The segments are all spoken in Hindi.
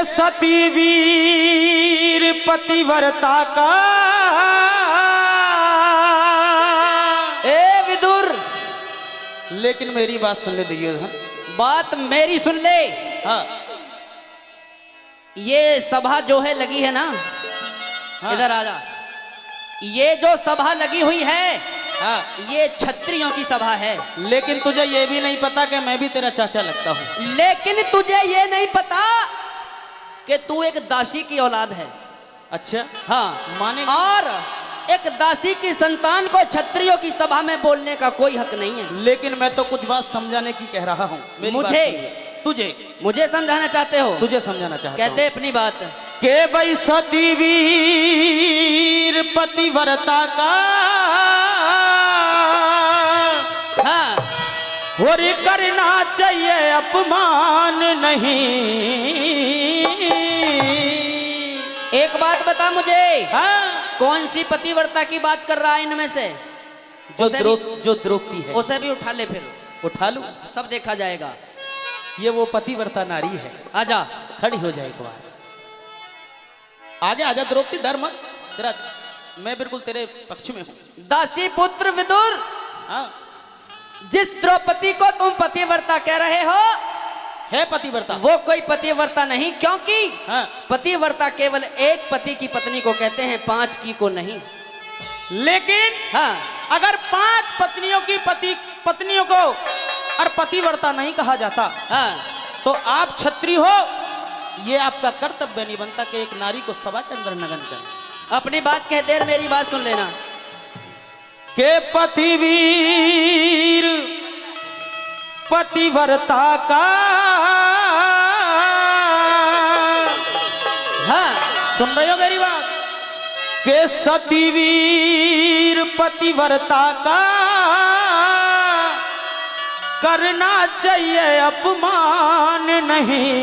सती वीर पतिव्रता का। ए विदुर, लेकिन मेरी बात सुन ले दुर्योधन। बात मेरी सुन ले। हाँ ये सभा जो है लगी है ना, हाँ। इधर आजा। ये जो सभा लगी हुई है, हाँ। ये क्षत्रियों की सभा है। लेकिन तुझे ये भी नहीं पता कि मैं भी तेरा चाचा लगता हूँ। लेकिन तुझे ये नहीं पता कि तू एक दासी की औलाद है। अच्छा हाँ माने। और एक दासी की संतान को क्षत्रियों की सभा में बोलने का कोई हक नहीं है। लेकिन मैं तो कुछ बात समझाने की कह रहा हूँ। मुझे समझाना चाहते हो? तुझे समझाना चाहता हूँ। कहते अपनी बात के भाई सती वीर पतिव्रता का। हाँ, और करना चाहिए अपमान नहीं। एक बात बता मुझे। हाँ? कौन सी पतिव्रता की बात कर रहा है इनमें से? जो द्रौपदी है। उसे भी उठा ले, फिर उठा लूं? सब देखा जाएगा। ये वो पतिव्रता नारी है। आजा, खड़ी हो जाए एक बार। आगे आजा द्रौपदी, डर मत। तेरा मैं बिल्कुल तेरे पक्ष में हूँ। दासी पुत्र विदुर, हाँ जिस द्रौपदी को तुम पतिव्रता कह रहे हो है पतिव्रता। वो कोई पतिव्रता नहीं, क्योंकि हाँ। पतिव्रता केवल एक पति की पत्नी को कहते हैं, 5 की को नहीं। लेकिन हाँ, अगर 5 पत्नियों की पत्नियों को और पतिव्रता नहीं कहा जाता, हाँ, तो आप क्षत्रिय हो, ये आपका कर्तव्य नहीं बनता कि एक नारी को सभा के अंदर नगन करें। अपनी बात कह देर, मेरी बात सुन लेना। के पतिवीर पतिव्रता का। हाँ, सुन रहे हो मेरी बात? के सतीवीर पतिव्रता का करना चाहिए अपमान नहीं।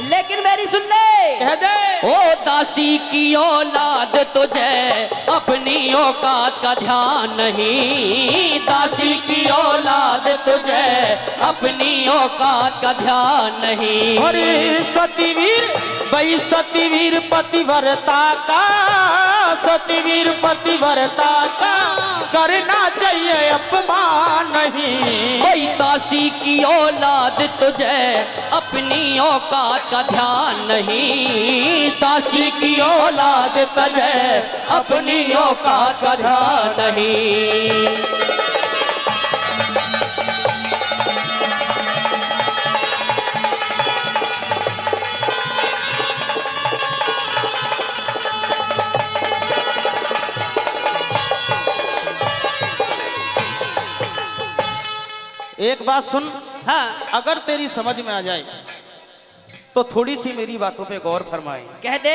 लेकिन मेरी सुन ले। कह दे। ओ दासी की औलाद तुझे अपनी औकात का ध्यान नहीं। दासी की औलाद तुझे अपनी औकात का ध्यान नहीं। अरे सतीवीर भाई सतीवीर पतिव्रता का। सतीवीर पतिव्रता का करना चाहिए अपमान नहीं। कोई दासी की औलाद तुझे अपनी औकात का ध्यान नहीं। दासी की औलाद तुझे अपनी औकात का ध्यान नहीं। एक बात सुन। हाँ, अगर तेरी समझ में आ जाए तो थोड़ी सी मेरी बातों पे गौर फरमाए। कह दे।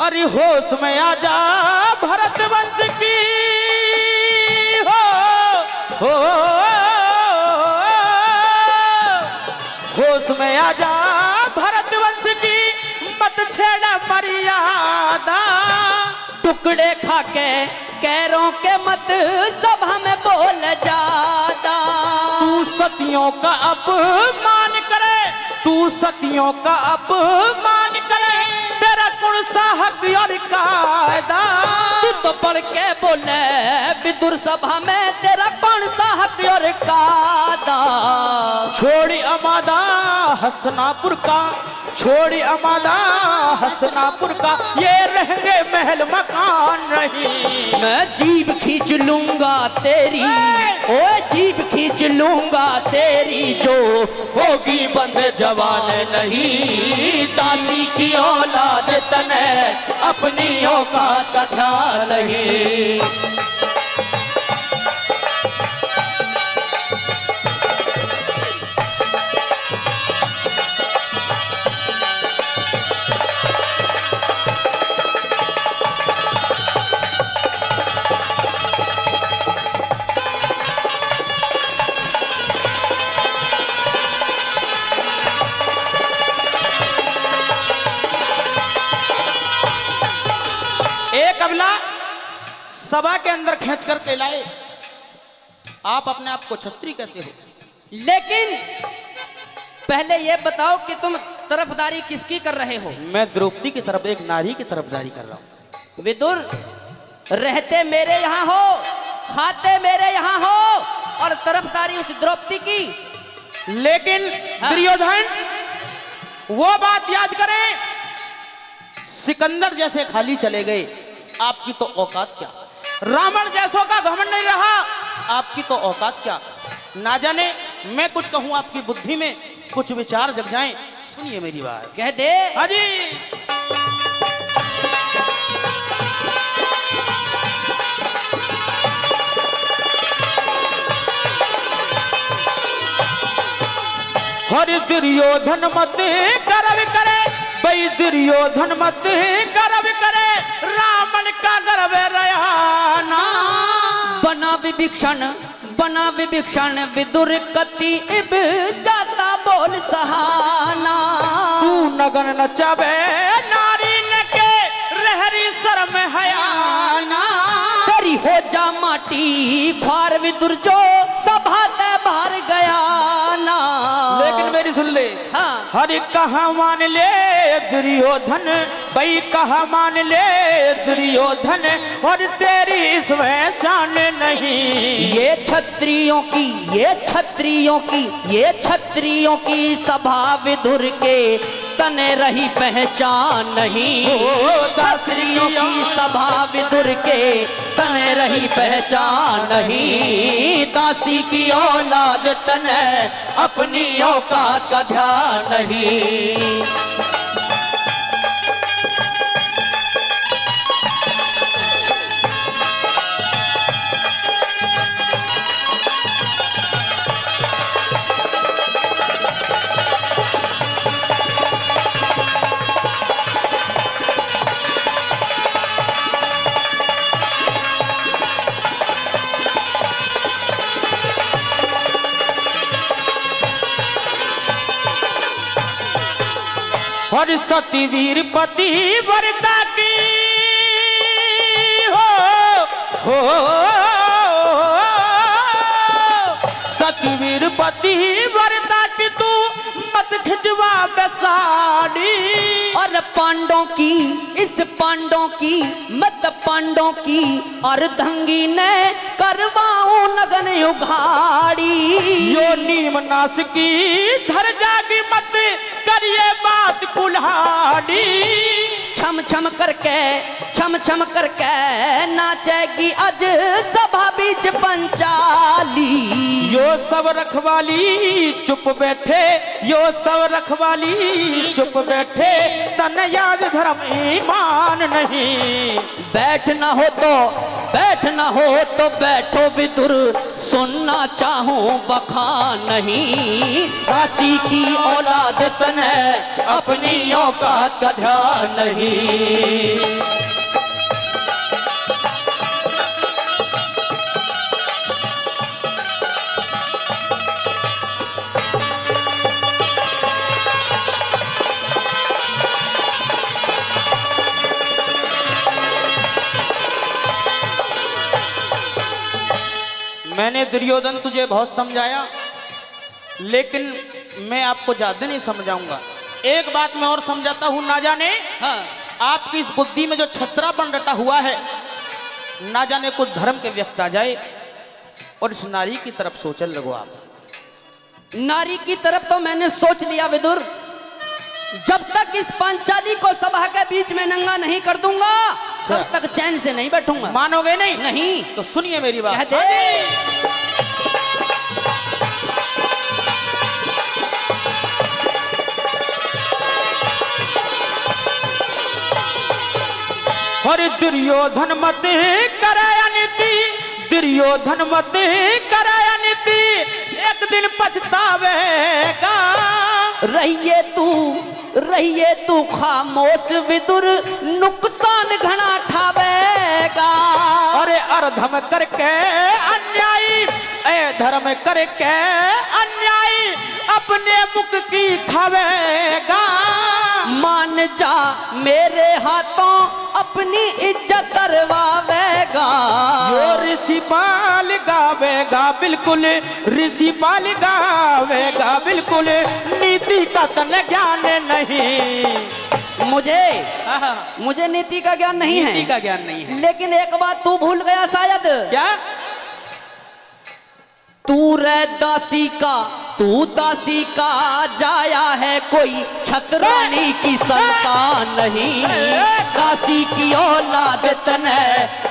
अरे होश में आ जा भरत वंश की। हो होश में आ जा भरत वंश की। मत छेड़ा मर्यादा। टुकड़े खा के कैरों के मत सभा में बोल जाता। तू सतियों का अपमान करे। तू सतियों का अपमान करे। तेरा कौन सा हक और कायदा। तू तो पढ़ के बोले विदुर सभा में, तेरा कौन सा हक और कायदा। छोड़ी अमादा हस्तनापुर का। छोड़ी अमादा हस्तनापुर का। ये रहेंगे महल मकान नहीं। मैं जीभ खींच लूंगा तेरी, ओ जीभ खींच लूंगा तेरी, जो होगी बंद जवान नहीं। दासी की औलाद तने अपनी औकात का ध्यान नहीं। एक अबला सभा के अंदर खींच कर लाए। आप अपने आप को क्षत्रिय कहते हो, लेकिन पहले ये बताओ कि तुम तरफदारी किसकी कर रहे हो? मैं द्रौपदी की तरफ, एक नारी की तरफदारी कर रहा हूँ। विदुर, रहते मेरे यहाँ हो, खाते मेरे यहाँ हो, और तरफदारी उस द्रौपदी की। लेकिन हाँ। दुर्योधन, वो बात याद करें, सिकंदर जैसे खाली चले गए, आपकी तो औकात क्या। रावण जैसों का घमंड नहीं रहा, आपकी तो औकात क्या। ना जाने मैं कुछ कहूं, आपकी बुद्धि में कुछ विचार जग जाएं। सुनिए मेरी बात। कह दे। हाँ जी। हरि दुर्योधन मत गर्व करे, भाई दुर्योधन मत गर्व करे, रावण का गर्व रहा ना। बना विभीषण विदुर कति इब जाता बोल सहाना। तू नगन नचावे नारी न के रहरी शर्म हयाना। तेरी हो जा माटी ख्वार विदुर जो सभा ते बाहर गया ना। लेकिन मेरी सुन ले। हाँ। हरि कहा मान ले दुर्योधन, भाई कहा मान ले दुर्योधन, और तेरी इसमें शान नहीं। ये क्षत्रियों की सभा विदुर के तने रही पहचान नहीं। क्षत्रियों की सभा विदुर के तने रही पहचान नहीं। दासी की औलाद तने अपनी औकात का ध्यान नहीं। और सती वीर पति वरदा की हो सती वीर पति वरदा की तू मत खिंचवा बेसाड़ी। और पांडों की इस पांडों की मत पांडों की अर्धंगी ने करवाऊं नगन उघाड़ी। यो नीम नास की धर जागी मत करिए बात कुल्हाड़ी। छम छम करके नाचेगी आज सभा बीच पंचाली। यो सब रखवाली चुप बैठे, यो सब रखवाली चुप बैठे, तन याद धर्म ईमान नहीं। बैठ न हो तो बैठो विदुर, सुनना चाहूं बखान नहीं। दासी की औलाद तने अपनी औकात का ध्यान नहीं। मैंने दुर्योधन तुझे बहुत समझाया, लेकिन मैं आपको ज्यादा नहीं समझाऊंगा। एक बात मैं और समझाता हूं, ना जाने हाँ। आपकी इस बुद्धि में जो छत्रापन रटा हुआ है, ना जाने कुछ धर्म के व्यक्त आ जाए और इस नारी की तरफ सोचने लगो आप। नारी की तरफ तो मैंने सोच लिया विदुर। जब तक इस पांचाली को सभा के बीच में नंगा नहीं कर दूंगा, तब तक चैन से नहीं बैठूंगा। मानोगे नहीं? नहीं। तो सुनिए मेरी बात। कह दे। और दुर्योधन मत करे अनिति, दुर्योधन मत करे अनिति, एक दिन पछतावेगा। रहिए तू खामोश विदुर, नुकसान घना ठावेगा। अरे अधर्म करके अन्यायी, धर्म करके अन्यायी, अपने मुख की खावेगा। मान जा मेरे हाथों अपनी इज्जत करवावेगा। यो ऋषिपाल गावेगा बिल्कुल, ऋषिपाल गावेगा बिल्कुल, नीति का तन ज्ञान नहीं। मुझे नीति का ज्ञान नहीं है। नीति का ज्ञान नहीं है। लेकिन एक बात तू भूल गया शायद। क्या? तू रे दासी का, तू दासी का जाया है, कोई छतरानी की संतान नहीं। दासी की औलाद तने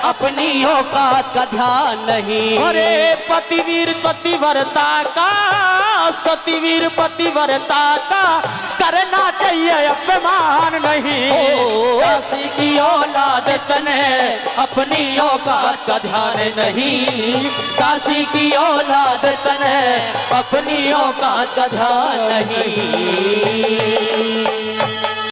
अपनी औकात का ध्यान नहीं। अरे पतिवीर पतिव्रता का, सतीवीर पतिव्रता का करना चाहिए अपमान नहीं। दासी की औलाद तने अपनी औकात का ध्यान नहीं। दासी की औलाद तने अपनी औकात का ध्यान नहीं।